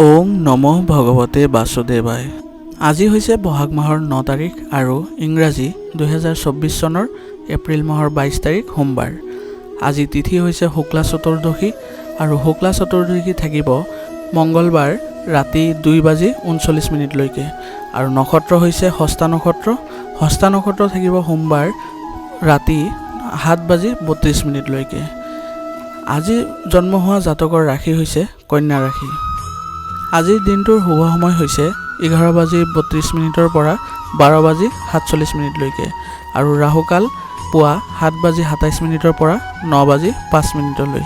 ওম নমঃ ভগৱতে বাসুদেৱায়। আজি হৈছে বহাগ মাহৰ 9 তাৰিখ আৰু ইংৰাজী 2024 চনৰ এপ্ৰিল মাহৰ 22 তাৰিখ সোমবাৰ। আজি তিথি হৈছে শুক্লা চতুৰ্দশী আৰু শুক্লা চতুৰ্দশী থাকিব মঙ্গলবাৰ ৰাতি 2:39 লৈকে আৰু নক্ষত্ৰ হৈছে হস্তা নক্ষত্ৰ। হস্তা নক্ষত্ৰ থাকিব সোমবাৰ ৰাতি 7:32 লৈকে। আজি জন্ম হোৱা জাতকৰ ৰাশি হৈছে কন্যা ৰাশি। আজিৰ দিনটোৰ শুভ সময় হৈছে 11:32 পৰা 12:47 লৈকে আৰু ৰাহুকাল পুৱা 7:27 পৰা 9:05 লৈ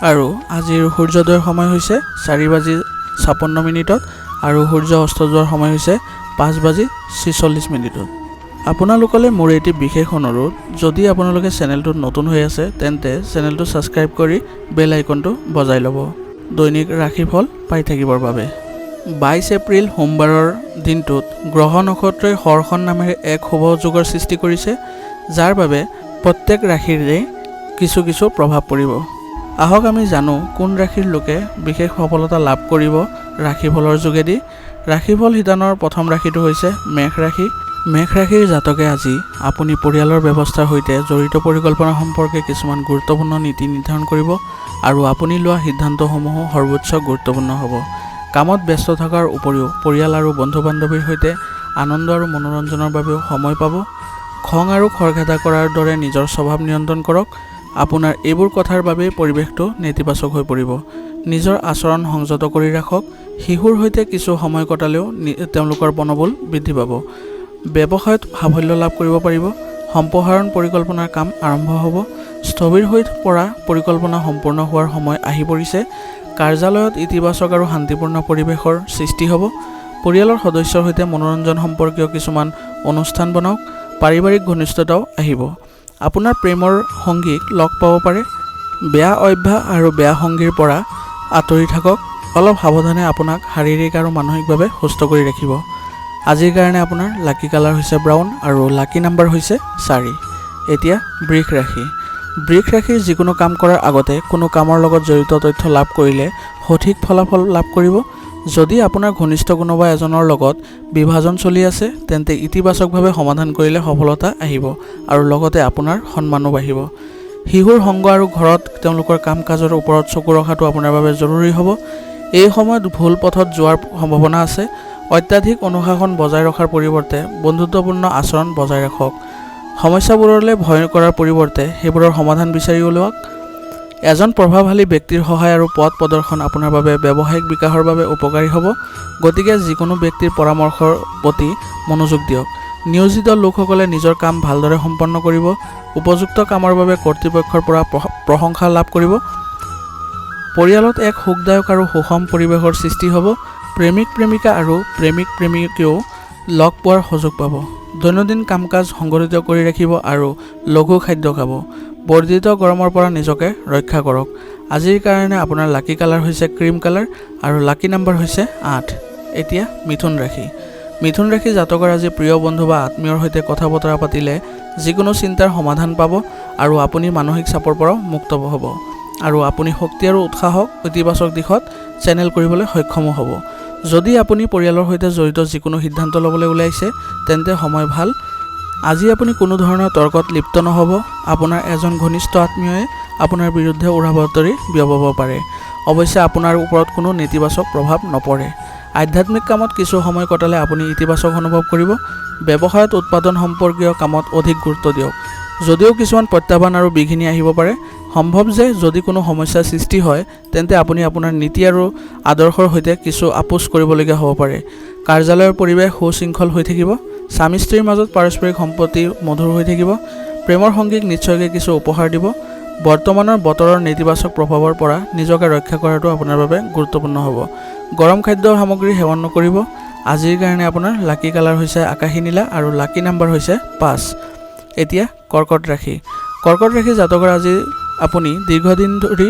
আৰু আজিৰ সূৰ্যোদয়ৰ সময় হৈছে 4:56 আৰু সূৰ্য অস্ত যোৱাৰ সময় হৈছে 5:46। আপোনালোকলৈ মোৰ এটি বিশেষ অনুৰোধ, যদি আপোনালোকে চেনেলটোত নতুন হৈ আছে তেন্তে চেনেলটো ছাবস্ক্ৰাইব কৰি বেল আইকনটো বজাই ল'ব দৈনিক ৰাশিফল পাই থাকিবৰ বাবে। 22 এপ্ৰিল সোমবাৰৰ দিনটোত গ্ৰহ নক্ষত্ৰই হৰ্ষণ নামেৰে এক শুভ যোগৰ সৃষ্টি কৰিছে, যাৰ বাবে প্ৰত্যেক ৰাশিৰে কিছু কিছু প্ৰভাৱ পৰিব। আহক আমি জানো কোন ৰাশিৰ লোকে বিশেষ সফলতা লাভ কৰিব ৰাশিফলৰ যোগেদি। ৰাশিফল শিতানৰ প্ৰথম ৰাশিটো হৈছে মেষ ৰাশি। মেষ ৰাশিৰ জাতকে আজি আপুনি পৰিয়ালৰ ব্যৱস্থাৰ সৈতে জড়িত পৰিকল্পনা সম্পৰ্কে কিছুমান গুৰুত্বপূৰ্ণ নীতি নিৰ্ধাৰণ কৰিব আৰু আপুনি লোৱা সিদ্ধান্তসমূহো সৰ্বোচ্চ গুৰুত্বপূৰ্ণ হ'ব। কামত ব্যস্ত থকাৰ উপৰিও পৰিয়াল আৰু বন্ধু বান্ধৱীৰ সৈতে আনন্দ আৰু মনোৰঞ্জনৰ বাবেও সময় পাব। খং আৰু খৰখেদা কৰাৰ দৰে নিজৰ স্বভাৱ নিয়ন্ত্ৰণ কৰক। আপোনাৰ এইবোৰ কথাৰ বাবেই পৰিৱেশটো নেতিবাচক হৈ পৰিব। নিজৰ আচৰণ সংযত কৰি ৰাখক। শিশুৰ সৈতে কিছু সময় কটালেও তেওঁলোকৰ মনোবল বৃদ্ধি পাব। ব্যৱসায়ত সাফল্য লাভ কৰিব পাৰিব। সম্প্ৰসাৰণ পৰিকল্পনাৰ কাম আৰম্ভ হ'ব। স্থবিৰ হৈ পৰা পৰিকল্পনা সম্পূৰ্ণ হোৱাৰ সময় আহি পৰিছে। কাৰ্যালয়ত ইতিবাচক আৰু শান্তিপূৰ্ণ পৰিৱেশৰ সৃষ্টি হ'ব। পৰিয়ালৰ সদস্যৰ সৈতে মনোৰঞ্জন সম্পৰ্কীয় কিছুমান অনুষ্ঠান বনাওক। পাৰিবাৰিক ঘনিষ্ঠতাও আহিব। আপোনাৰ প্ৰেমৰ সংগীক লগ পাব পাৰে। বেয়া অভ্যাস আৰু বেয়া সংগীৰ পৰা আঁতৰি থাকক। অলপ সাৱধানে আপোনাক শাৰীৰিক আৰু মানসিকভাৱে সুস্থ কৰি ৰাখিব। আজিৰ কাৰণে আপোনাৰ লাকি কালাৰ হৈছে ব্ৰাউন আৰু লাকি নাম্বাৰ হৈছে 4। এতিয়া বৃষ ৰাশি। বৃষ ৰাশিৰ যিকোনো কাম কৰাৰ আগতে কোনো কামৰ লগত জড়িত তথ্য লাভ কৰিলে সঠিক ফলাফল লাভ কৰিব। যদি আপোনাৰ ঘনিষ্ঠ কোনোবা এজনৰ লগত বিভাজন চলি আছে তেন্তে ইতিবাচকভাৱে সমাধান কৰিলে সফলতা আহিব আৰু লগতে আপোনাৰ সন্মানো বাঢ়িব। শিশুৰ সংগ আৰু ঘৰত তেওঁলোকৰ কাম কাজৰ ওপৰত চকু ৰখাটো আপোনাৰ বাবে জৰুৰী হ'ব। এই সময়ত ভুল পথত যোৱাৰ সম্ভাৱনা আছে। অত্যাধিক অনুশাসন বজাই ৰখাৰ পৰিৱৰ্তে বন্ধুত্বপূৰ্ণ আচৰণ বজাই ৰাখক। সমস্যাবোৰলৈ ভয় কৰাৰ পৰিৱৰ্তে সেইবোৰৰ সমাধান বিচাৰি উলিয়াওক। এজন প্ৰভাৱশালী ব্যক্তিৰ সহায় আৰু পথ প্ৰদৰ্শন আপোনাৰ বাবে ব্যৱসায়িক বিকাশৰ বাবে উপকাৰী হ'ব। গতিকে যিকোনো ব্যক্তিৰ পৰামৰ্শৰ প্ৰতি মনোযোগ দিয়ক। নিয়োজিত লোকসকলে নিজৰ কাম ভালদৰে সম্পন্ন কৰিব। উপযুক্ত কামৰ বাবে কৰ্তৃপক্ষৰ পৰা প্ৰশংসা লাভ কৰিব। পৰিয়ালত এক সুখদায়ক আৰু সুষম পৰিৱেশৰ সৃষ্টি হ'ব। প্ৰেমিক প্ৰেমিকা আৰু প্ৰেমিক প্ৰেমিকেও লগ পোৱাৰ সুযোগ পাব। দৈনন্দিন কাম কাজ সংগঠিত কৰি ৰাখিব আৰু লঘু খাদ্য খাব। বৰ্ধিত গৰমৰ পৰা নিজকে ৰক্ষা কৰক। আজিৰ কাৰণে আপোনাৰ লাকি কালাৰ হৈছে ক্ৰীম কালাৰ আৰু লাকি নাম্বাৰ হৈছে 8। এতিয়া মিথুন ৰাশি। মিথুন ৰাশি জাতকৰ আজি প্ৰিয় বন্ধু বা আত্মীয়ৰ সৈতে কথা বতৰা পাতিলে যিকোনো চিন্তাৰ সমাধান পাব আৰু আপুনি মানসিক চাপৰ পৰাও মুক্ত হ'ব আৰু আপুনি শক্তি আৰু উৎসাহক ইতিবাচক দিশত চেনেল কৰিবলৈ সক্ষম হ'ব। যদি আপুনি পৰিয়ালৰ সৈতে জড়িত যিকোনো সিদ্ধান্ত ল'বলৈ ওলাইছে তেন্তে সময় ভাল। আজি আপুনি কোনো ধৰণৰ তৰ্কত লিপ্ত নহ'ব। আপোনাৰ এজন ঘনিষ্ঠ আত্মীয়ই আপোনাৰ বিৰুদ্ধে উৰা বাতৰি বিয়পাব পাৰে। অৱশ্যে আপোনাৰ ওপৰত কোনো নেতিবাচক প্ৰভাৱ নপৰে। আধ্যাত্মিক কামত কিছু সময় কটালে আপুনি ইতিবাচক অনুভৱ কৰিব। ব্যৱসায়ত উৎপাদন সম্পৰ্কীয় কামত অধিক গুৰুত্ব দিয়ক। যদিও কিছুমান প্ৰত্যাহ্বান আৰু বিঘিনি আহিব পাৰে, সম্ভৱ যে যদি কোনো সমস্যাৰ সৃষ্টি হয় তেন্তে আপুনি আপোনাৰ নীতি আৰু আদৰ্শৰ সৈতে কিছু আপোচ কৰিবলগীয়া হ'ব পাৰে। কাৰ্যালয়ৰ পৰিৱেশ সুশৃংখল হৈ থাকিব। স্বামী স্ত্ৰীৰ মাজত পাৰস্পৰিক সম্পত্তি মধুৰ হৈ থাকিব। প্ৰেমৰ সংগীক নিশ্চয়কৈ কিছু উপহাৰ দিব। বৰ্তমানৰ বতৰৰ নেতিবাচক প্ৰভাৱৰ পৰা নিজকে ৰক্ষা কৰাটো আপোনাৰ বাবে গুৰুত্বপূৰ্ণ হ'ব। গৰম খাদ্য সামগ্ৰী সেৱন নকৰিব। আজিৰ কাৰণে আপোনাৰ লাকি কালাৰ হৈছে আকাশী নীলা আৰু লাকি নাম্বাৰ হৈছে 5। এতিয়া কৰ্কট ৰাশি। কৰ্কট ৰাশি জাতকৰ আজি আপুনি দীৰ্ঘদিন ধৰি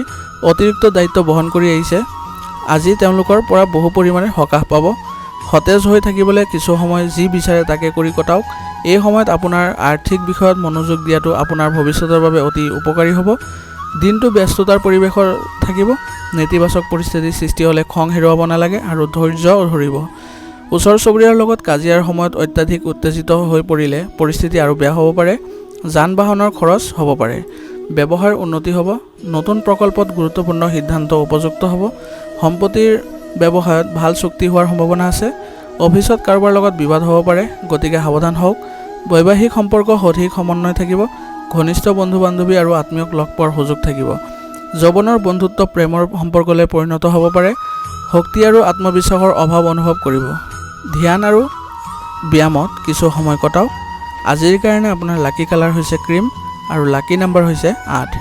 অতিৰিক্ত দায়িত্ব বহন কৰি আহিছে। আজি তেওঁলোকৰ পৰা বহু পৰিমাণে সকাহ পাব। সতেজ হৈ থাকিবলৈ কিছু সময় যি বিচাৰে তাকে কৰি কটাওক। এই সময়ত আপোনাৰ আৰ্থিক বিষয়ত মনোযোগ দিয়াটো আপোনাৰ ভৱিষ্যতৰ বাবে অতি উপকাৰী হ'ব। দিনটো ব্যস্ততাৰ পৰিৱেশৰ থাকিব। নেতিবাচক পৰিস্থিতিৰ সৃষ্টি হ'লে খং হেৰুৱাব নালাগে আৰু ধৈৰ্য ধৰিব। ওচৰ চুবুৰীয়াৰ লগত কাজিয়াৰ সময়ত অত্যাধিক উত্তেজিত হৈ পৰিলে পৰিস্থিতি আৰু বেয়া হ'ব পাৰে। যান বাহনৰ খৰচ হ'ব পাৰে। ব্যৱসায়ৰ উন্নতি হ'ব। নতুন প্ৰকল্পত গুৰুত্বপূৰ্ণ সিদ্ধান্ত উপযুক্ত হ'ব। সম্পত্তিৰ ব্যৱসায়ত ভাল চুক্তি হোৱাৰ সম্ভাৱনা আছে। অফিচত কাৰোবাৰ লগত বিবাদ হ'ব পাৰে, গতিকে সাৱধান হওক। বৈবাহিক সম্পৰ্ক সঠিক সমন্বয় থাকিব। ঘনিষ্ঠ বন্ধু বান্ধৱী আৰু আত্মীয়ক লগ পোৱাৰ সুযোগ থাকিব। যৌৱনৰ বন্ধুত্ব প্ৰেমৰ সম্পৰ্কলৈ পৰিণত হ'ব পাৰে। শক্তি আৰু আত্মবিশ্বাসৰ অভাৱ অনুভৱ কৰিব। ধ্যান আৰু ব্যায়ামত কিছু সময় কটাওক। আজিৰ কাৰণে আপোনাৰ লাকি কালাৰ হৈছে ক্ৰীম আৰু লাকি নাম্বাৰ হৈছে 8।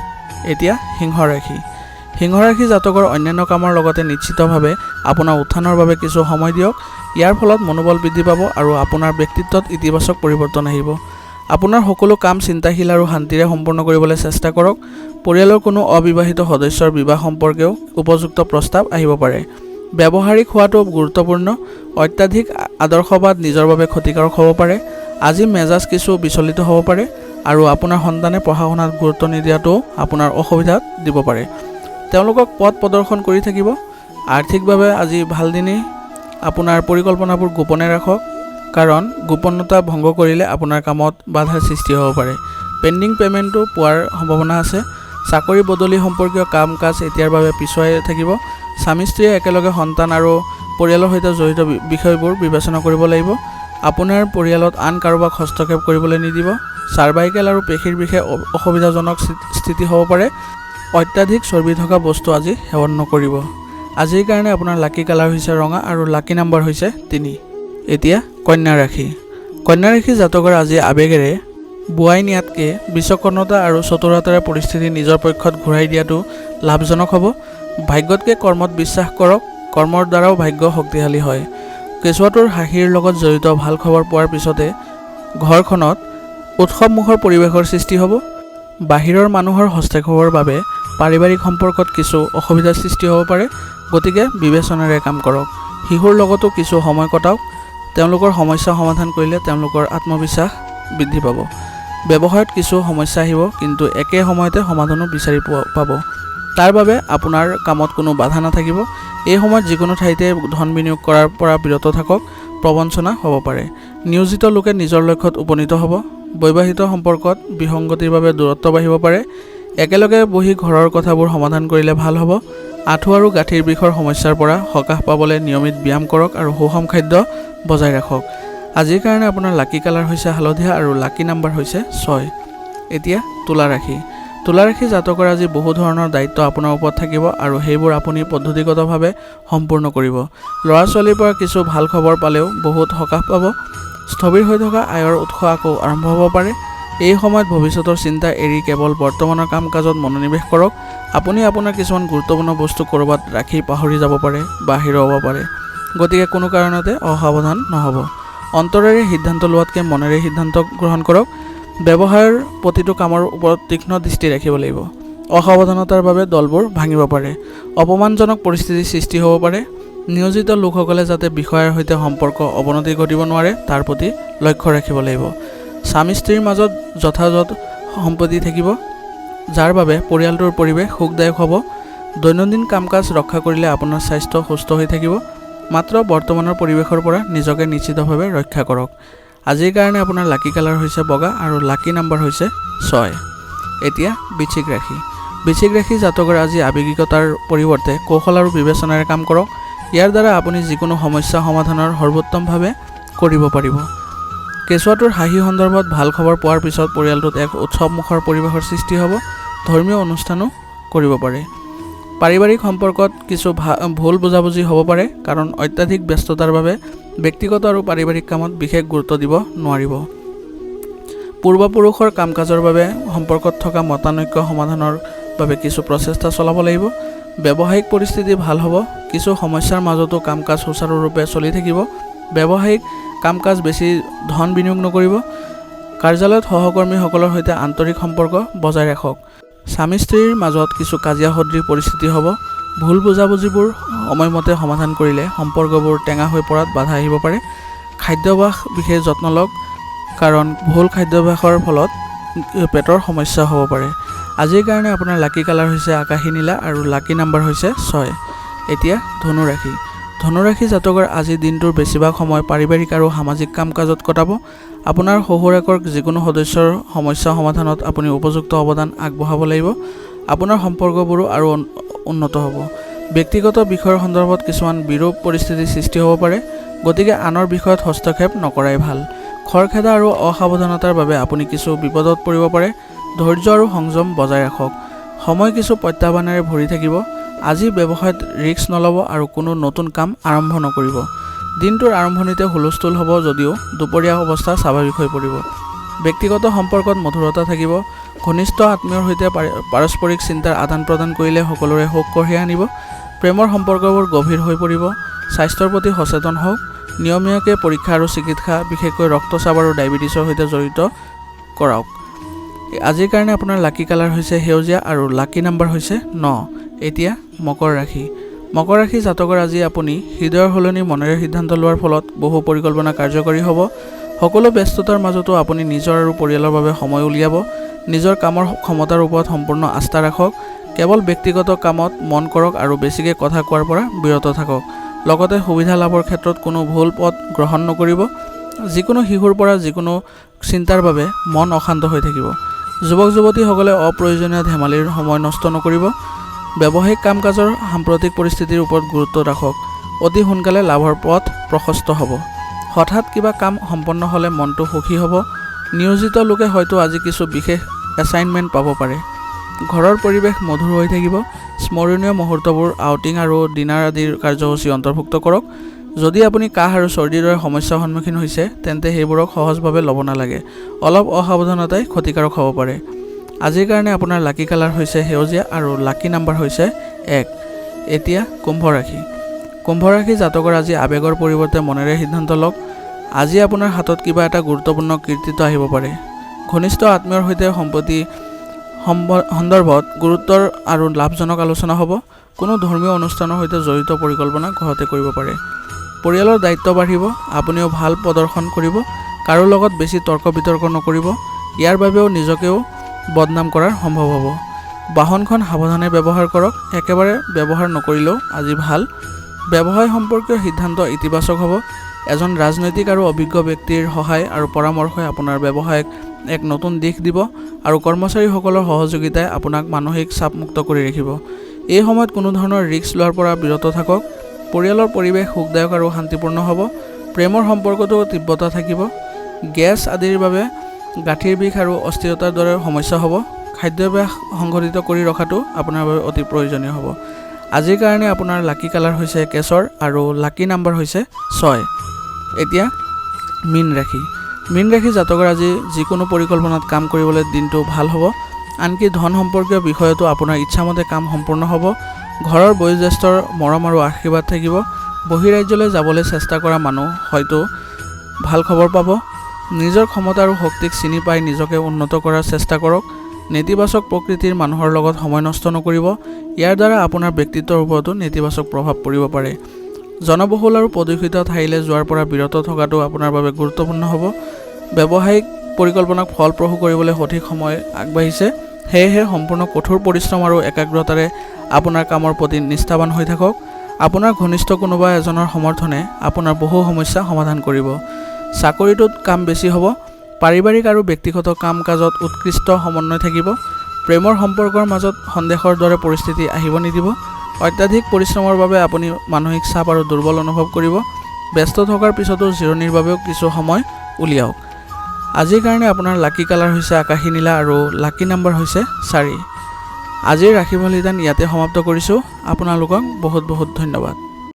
এতিয়া সিংহ ৰাশি। সিংহ ৰাশি জাতকৰ অন্যান্য কামৰ লগতে নিশ্চিতভাৱে আপোনাৰ উত্থানৰ বাবে কিছু সময় দিয়ক। ইয়াৰ ফলত মনোবল বৃদ্ধি পাব আৰু আপোনাৰ ব্যক্তিত্বত ইতিবাচক পৰিৱৰ্তন আহিব। আপোনাৰ সকলো কাম চিন্তাশীল আৰু শান্তিৰে সম্পূৰ্ণ কৰিবলৈ চেষ্টা কৰক। পৰিয়ালৰ কোনো অবিবাহিত সদস্যৰ বিবাহ সম্পৰ্কেও উপযুক্ত প্ৰস্তাৱ আহিব পাৰে। ব্যৱহাৰিক হোৱাটো গুৰুত্বপূৰ্ণ। অত্যাধিক আদৰ্শবাদ নিজৰ বাবে ক্ষতিকাৰক হ'ব পাৰে। আজি মেজাজ কিছু বিচলিত হ'ব পাৰে আৰু আপোনাৰ সন্তানে পঢ়া শুনাত গুৰুত্ব নিদিয়াটোও আপোনাৰ অসুবিধাত দিব পাৰে। তেওঁলোকক পথ প্ৰদৰ্শন কৰি থাকিব। আৰ্থিকভাৱে আজি ভাল দিনেই। আপোনাৰ পৰিকল্পনাবোৰ গোপনে ৰাখক, কাৰণ গোপনতা ভংগ কৰিলে আপোনাৰ কামত বাধাৰ সৃষ্টি হ'ব পাৰে। পেণ্ডিং পে'মেণ্টটো পোৱাৰ সম্ভাৱনা আছে। চাকৰি বদলি সম্পৰ্কীয় কাম কাজ এতিয়াৰ বাবে পিছুৱাই থাকিব। স্বামী স্ত্ৰীয়ে একেলগে সন্তান আৰু পৰিয়ালৰ সৈতে জড়িত বিষয়বোৰ বিবেচনা কৰিব লাগিব। আপোনাৰ পৰিয়ালত আন কাৰোবাক হস্তক্ষেপ কৰিবলৈ নিদিব। চাৰ্ভাইকেল আৰু পেশীৰ বিষয়ে অসুবিধাজনক স্থিতি হ'ব পাৰে। অত্যাধিক চৰ্বি থকা বস্তু আজি সেৱন নকৰিব। আজিৰ কাৰণে আপোনাৰ লাকি কালাৰ হৈছে ৰঙা আৰু লাকি নাম্বাৰ হৈছে 3। এতিয়া কন্যা ৰাশি। কন্যা ৰাশি জাতকৰ আজি আৱেগেৰে বোৱাই নিয়াতকৈ বিচক্ষণতা আৰু চতুৰতাৰে পৰিস্থিতি নিজৰ পক্ষত ঘূৰাই দিয়াটো লাভজনক হ'ব। ভাগ্যতকৈ কৰ্মত বিশ্বাস কৰক। কৰ্মৰ দ্বাৰাও ভাগ্য শক্তিশালী হয়। কেঁচুৱাটোৰ হাঁহিৰ লগত জড়িত ভাল খবৰ পোৱাৰ পিছতে ঘৰখনত উৎসৱমুখৰ পৰিৱেশৰ সৃষ্টি হ'ব। বাহিৰৰ মানুহৰ হস্তক্ষেপৰ বাবে পাৰিবাৰিক সম্পৰ্কত কিছু অসুবিধাৰ সৃষ্টি হ'ব পাৰে, গতিকে বিবেচনাৰে কাম কৰক। শিশুৰ লগতো কিছু সময় কটাওক। তেওঁলোকৰ সমস্যা সমাধান কৰিলে তেওঁলোকৰ আত্মবিশ্বাস বৃদ্ধি পাব। ব্যৱসায়ত কিছু সমস্যা আহিব, কিন্তু একে সময়তে সমাধানো বিচাৰি পাব। তাৰ বাবে আপোনাৰ কামত কোনো বাধা নাথাকিব। এই সময়ত যিকোনো ঠাইতে ধন বিনিয়োগ কৰাৰ পৰা বিৰত থাকক। প্ৰবঞ্চনা হ'ব পাৰে। নিয়োজিত লোকে নিজৰ লক্ষ্যত উপনীত হ'ব। বৈবাহিক সম্পৰ্কত বিসংগতিৰ বাবে দূৰত্ব বাঢ়িব পাৰে। একেলগে বহি ঘৰৰ কথাবোৰ সমাধান কৰিলে ভাল হ'ব। আঁঠু আৰু গাঁঠিৰ বিষৰ সমস্যাৰ পৰা সকাহ পাবলৈ নিয়মিত ব্যায়াম কৰক আৰু সুষম খাদ্য বজাই ৰাখক। আজিৰ কাৰণে আপোনাৰ লাকি কালাৰ হৈছে হালধীয়া আৰু লাকি নাম্বাৰ হৈছে 6। এতিয়া তুলা ৰাশি। তুলা ৰাশি জাতকৰ আজি বহু ধৰণৰ দায়িত্ব আপোনাৰ ওপৰত থাকিব আৰু সেইবোৰ আপুনি পদ্ধতিগতভাৱে সম্পূৰ্ণ কৰিব। ল'ৰা ছোৱালীৰ পৰা কিছু ভাল খবৰ পালেও বহুত সকাহ পাব। স্থবিৰ হৈ থকা আয়ৰ উৎস আকৌ আৰম্ভ হ'ব পাৰে। এই সময়ত ভৱিষ্যতৰ চিন্তা এৰি কেৱল বৰ্তমানৰ কাম কাজত মনোনিৱেশ কৰক। আপুনি আপোনাৰ কিছুমান গুৰুত্বপূৰ্ণ বস্তু ক'ৰবাত ৰাখি পাহৰি যাব পাৰে বা হেৰুৱাব পাৰে, গতিকে কোনো কাৰণতে অসাৱধান নহ'ব। অন্তৰেৰে সিদ্ধান্ত লোৱাতকৈ মনেৰে সিদ্ধান্ত গ্ৰহণ কৰক। ব্যৱসায়ৰ প্ৰতিটো কামৰ ওপৰত তীক্ষ্ণ দৃষ্টি ৰাখিব লাগিব। অসাৱধানতাৰ বাবে দলবোৰ ভাঙিব পাৰে। অপমানজনক পৰিস্থিতিৰ সৃষ্টি হ'ব পাৰে। নিয়োজিত লোকসকলে যাতে বিষয়াৰ সৈতে সম্পৰ্ক অৱনতি ঘটিব নোৱাৰে তাৰ প্ৰতি লক্ষ্য ৰাখিব লাগিব। স্বামী স্ত্ৰীৰ মাজত যথাযথ সম্পত্তি থাকিব, যাৰ বাবে পৰিয়ালটোৰ পৰিৱেশ সুখদায়ক হ'ব। দৈনন্দিন কাম কাজ ৰক্ষা কৰিলে আপোনাৰ স্বাস্থ্য সুস্থ হৈ থাকিব। মাত্ৰ বৰ্তমানৰ পৰিৱেশৰ পৰা নিজকে নিশ্চিতভাৱে ৰক্ষা কৰক। আজিৰ কাৰণে আপোনাৰ লাকি কালাৰ হৈছে বগা আৰু লাকি নাম্বাৰ হৈছে 6। এতিয়া বৃশ্চিক ৰাশি। বৃশ্চিক ৰাশি জাতকৰ আজি আৱেগিকতাৰ পৰিৱৰ্তে কৌশল আৰু বিবেচনাৰে কাম কৰক। ইয়াৰ দ্বাৰা আপুনি যিকোনো সমস্যা সমাধানৰ সৰ্বোত্তমভাৱে কৰিব পাৰিব। কেঁচুৱাটোৰ হাঁহি সন্দৰ্ভত ভাল খবৰ পোৱাৰ পিছত পৰিয়ালটোত এক উৎসৱমুখৰ পৰিৱেশৰ সৃষ্টি হ'ব। ধৰ্মীয় অনুষ্ঠানো কৰিব পাৰে। পাৰিবাৰিক সম্পৰ্কত কিছু ভুল বুজাবুজি হ'ব পাৰে, কাৰণ অত্যাধিক ব্যস্ততাৰ বাবে ব্যক্তিগত আৰু পাৰিবাৰিক কামত বিশেষ গুৰুত্ব দিব নোৱাৰিব। পূৰ্বপুৰুষৰ কাম কাজৰ বাবে সম্পৰ্কত থকা মতানৈক্য সমাধানৰ বাবে কিছু প্ৰচেষ্টা চলাব লাগিব। ব্যৱসায়িক পৰিস্থিতি ভাল হ'ব। কিছু সমস্যাৰ মাজতো কাম কাজ সুচাৰুৰূপে চলি থাকিব। ব্যৱসায়িক কাম কাজ বেছি ধন বিনিয়োগ নকৰিব। কাৰ্যালয়ত সহকৰ্মীসকলৰ সৈতে আন্তৰিক সম্পৰ্ক বজাই ৰাখক। স্বামী স্ত্ৰীৰ মাজত কিছু কাজিয়া সদৃশ পৰিস্থিতি হ'ব। ভুল বুজাবুজিবোৰ সময়মতে সমাধান কৰিলে সম্পৰ্কবোৰ টেঙা হৈ পৰাত বাধা আহিব পাৰে। খাদ্যাভ্যাস বিশেষ যত্ন লওক, কাৰণ ভুল খাদ্যাভ্যাসৰ ফলত পেটৰ সমস্যা হ'ব পাৰে। আজিৰ কাৰণে আপোনাৰ লাকি কালাৰ হৈছে আকাশী নীলা আৰু লাকি নাম্বাৰ হৈছে 6। এতিয়া ধনু ৰাশি। ধনু ৰাশি জাতকৰ আজি দিনটোৰ বেছিভাগ সময় পাৰিবাৰিক আৰু সামাজিক কাম কাজত কটাব। আপোনাৰ শহুৰেকৰ যিকোনো সদস্যৰ সমস্যা সমাধানত আপুনি উপযুক্ত অৱদান আগবঢ়াব লাগিব। আপোনাৰ সম্পৰ্কবোৰো আৰু উন্নত হ'ব। ব্যক্তিগত বিষয়ৰ সন্দৰ্ভত কিছুমান বিৰূপ পৰিস্থিতিৰ সৃষ্টি হ'ব পাৰে, গতিকে আনৰ বিষয়ত হস্তক্ষেপ নকৰাই ভাল। খৰখেদা আৰু অসাৱধানতাৰ বাবে আপুনি কিছু বিপদত পৰিব পাৰে। ধৈৰ্য আৰু সংযম বজাই ৰাখক। সময় কিছু প্ৰত্যাহ্বানেৰে ভৰি থাকিব। আজি ব্যৱসায়ত ৰিস্ক নল'ব আৰু কোনো নতুন কাম আৰম্ভ নকৰিব। দিনটোৰ আৰম্ভণিতে হুলস্থুল হ'ব যদিও দুপৰীয়া অৱস্থা স্বাভাৱিক হৈ পৰিব। ব্যক্তিগত সম্পৰ্কত মধুৰতা থাকিব। ঘনিষ্ঠ আত্মীয়ৰ সৈতে পাৰস্পৰিক চিন্তাৰ আদান প্ৰদান কৰিলে সকলোৰে সুখ কঢ়িয়াই আনিব। প্ৰেমৰ সম্পৰ্কবোৰ গভীৰ হৈ পৰিব। স্বাস্থ্যৰ প্ৰতি সচেতন হওক। নিয়মীয়াকৈ পৰীক্ষা আৰু চিকিৎসা, বিশেষকৈ ৰক্তচাপ আৰু ডায়েবেটিছৰ সৈতে জড়িত কৰাওক। আজিৰ কাৰণে আপোনাৰ লাকি কালাৰ হৈছে সেউজীয়া আৰু লাকি নাম্বাৰ হৈছে 9। এতিয়া মকৰ ৰাশি। মকৰ ৰাশি জাতকৰ আজি আপুনি হৃদয়ৰ সলনি মনেৰে সিদ্ধান্ত লোৱাৰ ফলত বহু পৰিকল্পনা কাৰ্যকৰী হ'ব। সকলো ব্যস্ততাৰ মাজতো আপুনি নিজৰ আৰু পৰিয়ালৰ বাবে সময় উলিয়াব। নিজৰ কামৰ ক্ষমতাৰ ওপৰত সম্পূৰ্ণ আস্থা ৰাখক। কেৱল ব্যক্তিগত কামত মন কৰক আৰু বেছিকৈ কথা কোৱাৰ পৰা বিৰত থাকক। লগতে সুবিধা লাভৰ ক্ষেত্ৰত কোনো ভুল পথ গ্ৰহণ নকৰিব। যিকোনো শিশুৰ পৰা যিকোনো চিন্তাৰ বাবে মন অশান্ত হৈ থাকিব। যুৱক যুৱতীসকলে অপ্ৰয়োজনীয় ধেমালিৰ সময় নষ্ট নকৰিব। ব্যৱসায়িক কাম কাজৰ সাম্প্ৰতিক পৰিস্থিতিৰ ওপৰত গুৰুত্ব ৰাখক। অতি সোনকালে লাভৰ পথ প্ৰশস্ত হ'ব। হঠাৎ কিবা কাম সম্পন্ন হ'লে মনটো সুখী হ'ব। নিয়োজিত লোকে হয়তো আজি কিছু বিশেষ এছাইনমেণ্ট পাব পাৰে। ঘৰৰ পৰিৱেশ মধুৰ হৈ থাকিব। স্মৰণীয় মুহূৰ্তবোৰ আউটিং আৰু ডিনাৰ আদিৰ কাৰ্যসূচী অন্তৰ্ভুক্ত কৰক। যদি আপুনি কাহ আৰু চৰ্দিৰ দৰে সমস্যাৰ সন্মুখীন হৈছে তেন্তে সেইবোৰক সহজভাৱে ল'ব নালাগে। অলপ অসাৱধানতাই ক্ষতিকাৰক হ'ব পাৰে। আজিৰ কাৰণে আপোনাৰ লাকি কালাৰ হৈছে সেউজীয়া আৰু লাকি নাম্বাৰ হৈছে 1। এতিয়া কুম্ভ ৰাশি। কুম্ভ ৰাশি জাতকৰ আজি আৱেগৰ পৰিৱৰ্তে মনেৰে সিদ্ধান্ত লওক। আজি আপোনাৰ হাতত কিবা এটা গুৰুত্বপূৰ্ণ কৃতিত্ব আহিব পাৰে। ঘনিষ্ঠ আত্মীয়ৰ সৈতে সম্পত্তি সন্দৰ্ভত গুৰুত্বৰ আৰু লাভজনক আলোচনা হ'ব। কোনো ধৰ্মীয় অনুষ্ঠানৰ সৈতে জড়িত পৰিকল্পনা ঘৰতে কৰিব পাৰে। পৰিয়ালৰ দায়িত্ব বাঢ়িব। আপুনিও ভাল প্ৰদৰ্শন কৰিব। কাৰো লগত বেছি তৰ্ক বিতৰ্ক নকৰিব। ইয়াৰ বাবেও নিজকেও বদনাম কৰাৰ সম্ভৱ হ'ব। বাহনখন সাৱধানে ব্যৱহাৰ কৰক। একেবাৰে ব্যৱহাৰ নকৰিলেও আজি ভাল। ব্যৱসায় সম্পৰ্কীয় সিদ্ধান্ত ইতিবাচক হ'ব। এজন ৰাজনৈতিক আৰু অভিজ্ঞ ব্যক্তিৰ সহায় আৰু পৰামৰ্শই আপোনাৰ ব্যৱসায়ক এক নতুন দিশ দিব আৰু কৰ্মচাৰীসকলৰ সহযোগিতাই আপোনাক মানসিক চাপমুক্ত কৰি ৰাখিব। এই সময়ত কোনো ধৰণৰ ৰিস্ক লোৱাৰ পৰা বিৰত থাকক। পৰিয়ালৰ পৰিৱেশ সুখদায়ক আৰু শান্তিপূৰ্ণ হ'ব। প্ৰেমৰ সম্পৰ্কতো তীব্ৰতা থাকিব। গেছ আদিৰ বাবে গাঁঠিৰ বিষ আৰু অস্থিৰতাৰ দৰে সমস্যা হ'ব। খাদ্যাভ্যাস সংঘটিত কৰি ৰখাটো আপোনাৰ বাবে অতি প্ৰয়োজনীয় হ'ব। আজিৰ কাৰণে আপোনাৰ লাকি কালাৰ হৈছে কেশৰ আৰু লাকি নাম্বাৰ হৈছে 6। এতিয়া মীন ৰাশি। মীন ৰাশি জাতকৰ আজি যিকোনো পৰিকল্পনাত কাম কৰিবলৈ দিনটো ভাল হ'ব। আনকি ধন সম্পৰ্কীয় বিষয়তো আপোনাৰ ইচ্ছামতে কাম সম্পূৰ্ণ হ'ব। ঘৰৰ বয়োজ্যেষ্ঠৰ মৰম আৰু আশীৰ্বাদ থাকিব। বহিৰাজ্যলৈ যাবলৈ চেষ্টা কৰা মানুহ হয়তো ভাল খবৰ পাব। নিজৰ ক্ষমতা আৰু শক্তিক চিনি পাই নিজকে উন্নত কৰাৰ চেষ্টা কৰক। নেতিবাচক প্ৰকৃতিৰ মানুহৰ লগত সময় নষ্ট নকৰিব। ইয়াৰ দ্বাৰা আপোনাৰ ব্যক্তিত্বৰ ওপৰতো নেতিবাচক প্ৰভাৱ পৰিব পাৰে। জনবহুল আৰু প্ৰদূষিত ঠাইলৈ যোৱাৰ পৰা বিৰত থকাটো আপোনাৰ বাবে গুৰুত্বপূৰ্ণ হ'ব। ব্যৱসায়িক পৰিকল্পনাক ফলপ্ৰসূ কৰিবলৈ সঠিক সময় আগবাঢ়িছে। সেয়েহে সম্পূৰ্ণ কঠোৰ পৰিশ্ৰম আৰু একাগ্ৰতাৰে আপোনাৰ কামৰ প্ৰতি নিষ্ঠাৱান হৈ থাকক। আপোনাৰ ঘনিষ্ঠ কোনোবা এজনৰ সমৰ্থনে আপোনাৰ বহু সমস্যা সমাধান কৰিব। চাকৰিটোত কাম বেছি হ'ব। পাৰিবাৰিক আৰু ব্যক্তিগত কাম কাজত উৎকৃষ্ট সমন্বয় থাকিব। প্ৰেমৰ সম্পৰ্কৰ মাজত সন্দেহৰ দৰে পৰিস্থিতি আহিব নিদিব। অত্যাধিক পৰিশ্ৰমৰ বাবে আপুনি মানসিক চাপ আৰু দুৰ্বল অনুভৱ কৰিব। ব্যস্ত থকাৰ পিছতো জিৰণিৰ বাবেও কিছু সময় উলিয়াওক। আজিৰ কাৰণে আপোনাৰ লাকি কালাৰ হৈছে আকাশী নীলা আৰু লাকি নাম্বাৰ হৈছে 4। আজিৰ ৰাশিফল নিদান ইয়াতে সমাপ্ত কৰিছোঁ। আপোনালোকক বহুত বহুত ধন্যবাদ।